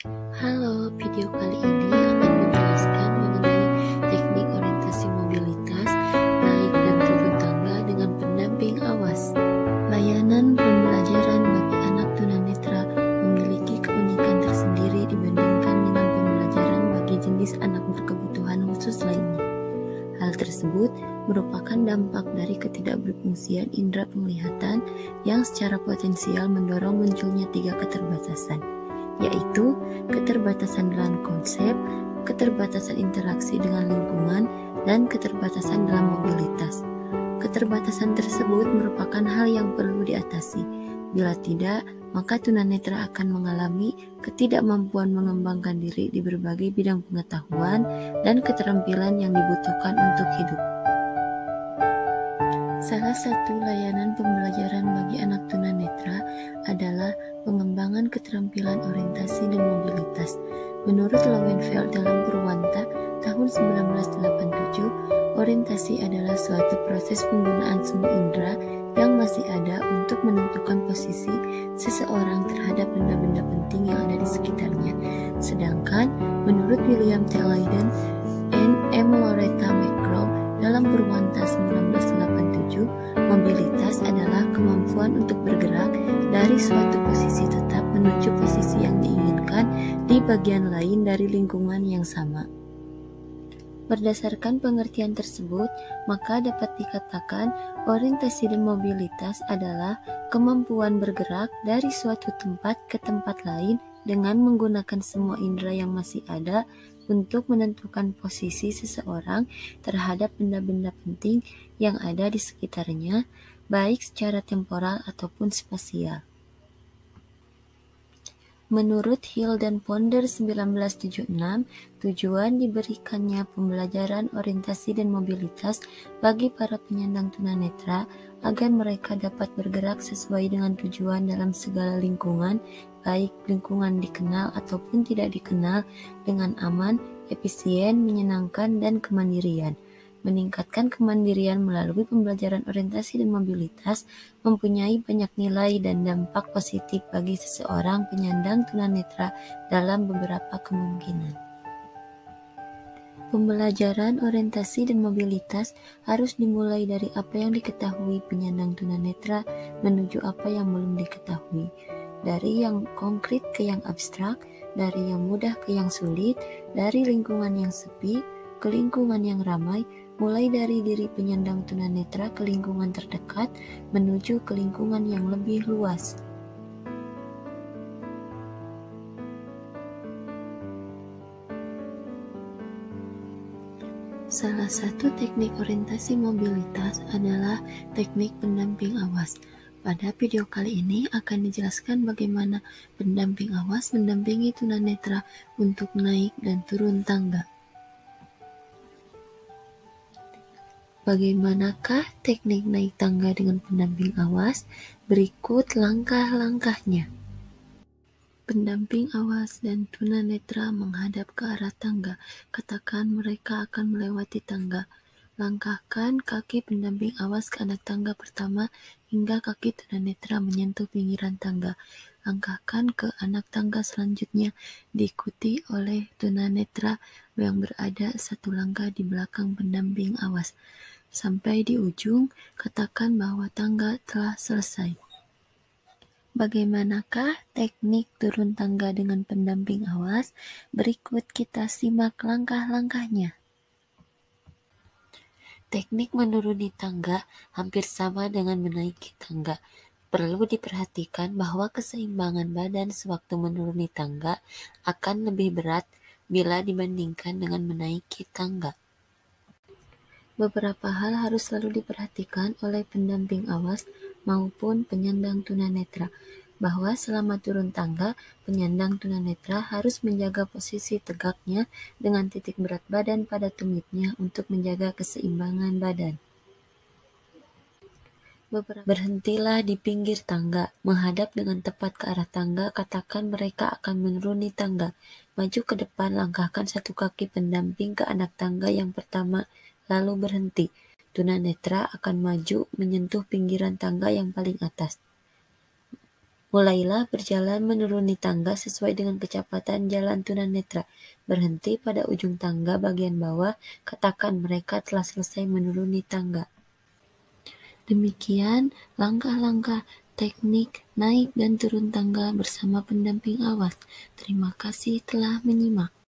Halo, video kali ini akan menjelaskan mengenai teknik orientasi mobilitas naik dan turun tangga dengan pendamping awas. Layanan pembelajaran bagi anak tunanetra memiliki keunikan tersendiri dibandingkan dengan pembelajaran bagi jenis anak berkebutuhan khusus lainnya. Hal tersebut merupakan dampak dari ketidakberfungsian indera penglihatan yang secara potensial mendorong munculnya 3 keterbatasan, yaitu keterbatasan dalam konsep, keterbatasan interaksi dengan lingkungan, dan keterbatasan dalam mobilitas. Keterbatasan tersebut merupakan hal yang perlu diatasi. Bila tidak, maka tunanetra akan mengalami ketidakmampuan mengembangkan diri di berbagai bidang pengetahuan dan keterampilan yang dibutuhkan untuk hidup. Salah satu layanan pembelajaran bagi anak tunanetra adalah pengembangan keterampilan orientasi dan mobilitas. Menurut Lowenfeld dalam Purwanta tahun 1987, orientasi adalah suatu proses penggunaan semua indera yang masih ada untuk menentukan posisi seseorang terhadap benda-benda penting yang ada di sekitarnya. Sedangkan menurut William T. Leiden dan M. Loretta McGraw dalam Purwanta 1987, mobilitas adalah kemampuan untuk bergerak dari suatu posisi tetap menuju posisi yang diinginkan di bagian lain dari lingkungan yang sama. Berdasarkan pengertian tersebut, maka dapat dikatakan orientasi dan mobilitas adalah kemampuan bergerak dari suatu tempat ke tempat lain dengan menggunakan semua indera yang masih ada untuk menentukan posisi seseorang terhadap benda-benda penting yang ada di sekitarnya, baik secara temporal ataupun spasial. Menurut Hill dan Ponder 1976, tujuan diberikannya pembelajaran orientasi dan mobilitas bagi para penyandang tunanetra agar mereka dapat bergerak sesuai dengan tujuan dalam segala lingkungan, baik lingkungan dikenal ataupun tidak dikenal, dengan aman, efisien, menyenangkan, dan kemandirian. Meningkatkan kemandirian melalui pembelajaran orientasi dan mobilitas mempunyai banyak nilai dan dampak positif bagi seseorang penyandang tunanetra dalam beberapa kemungkinan. Pembelajaran orientasi dan mobilitas harus dimulai dari apa yang diketahui penyandang tunanetra menuju apa yang belum diketahui, dari yang konkret ke yang abstrak, dari yang mudah ke yang sulit, dari lingkungan yang sepi ke lingkungan yang ramai, mulai dari diri penyandang tunanetra ke lingkungan terdekat menuju ke lingkungan yang lebih luas. Salah satu teknik orientasi mobilitas adalah teknik pendamping awas. Pada video kali ini akan dijelaskan bagaimana pendamping awas mendampingi tunanetra untuk naik dan turun tangga. Bagaimanakah teknik naik tangga dengan pendamping awas? Berikut langkah-langkahnya. Pendamping awas dan tunanetra menghadap ke arah tangga. Katakan mereka akan melewati tangga. Langkahkan kaki pendamping awas ke anak tangga pertama hingga kaki tunanetra menyentuh pinggiran tangga. Langkahkan ke anak tangga selanjutnya, diikuti oleh tunanetra yang berada satu langkah di belakang pendamping awas. Sampai di ujung, katakan bahwa tangga telah selesai. Bagaimanakah teknik turun tangga dengan pendamping awas? Berikut kita simak langkah-langkahnya. Teknik menuruni tangga hampir sama dengan menaiki tangga. Perlu diperhatikan bahwa keseimbangan badan sewaktu menuruni tangga akan lebih berat bila dibandingkan dengan menaiki tangga. Beberapa hal harus selalu diperhatikan oleh pendamping awas maupun penyandang tunanetra, bahwa selama turun tangga, penyandang tunanetra harus menjaga posisi tegaknya dengan titik berat badan pada tumitnya untuk menjaga keseimbangan badan. Berhentilah di pinggir tangga, menghadap dengan tepat ke arah tangga, katakan mereka akan menuruni tangga. Maju ke depan, langkahkan satu kaki pendamping ke anak tangga yang pertama, lalu berhenti. Tunanetra akan maju menyentuh pinggiran tangga yang paling atas. Mulailah berjalan menuruni tangga sesuai dengan kecepatan jalan tunanetra. Berhenti pada ujung tangga bagian bawah, katakan mereka telah selesai menuruni tangga. Demikian langkah-langkah teknik naik dan turun tangga bersama pendamping awas. Terima kasih telah menyimak.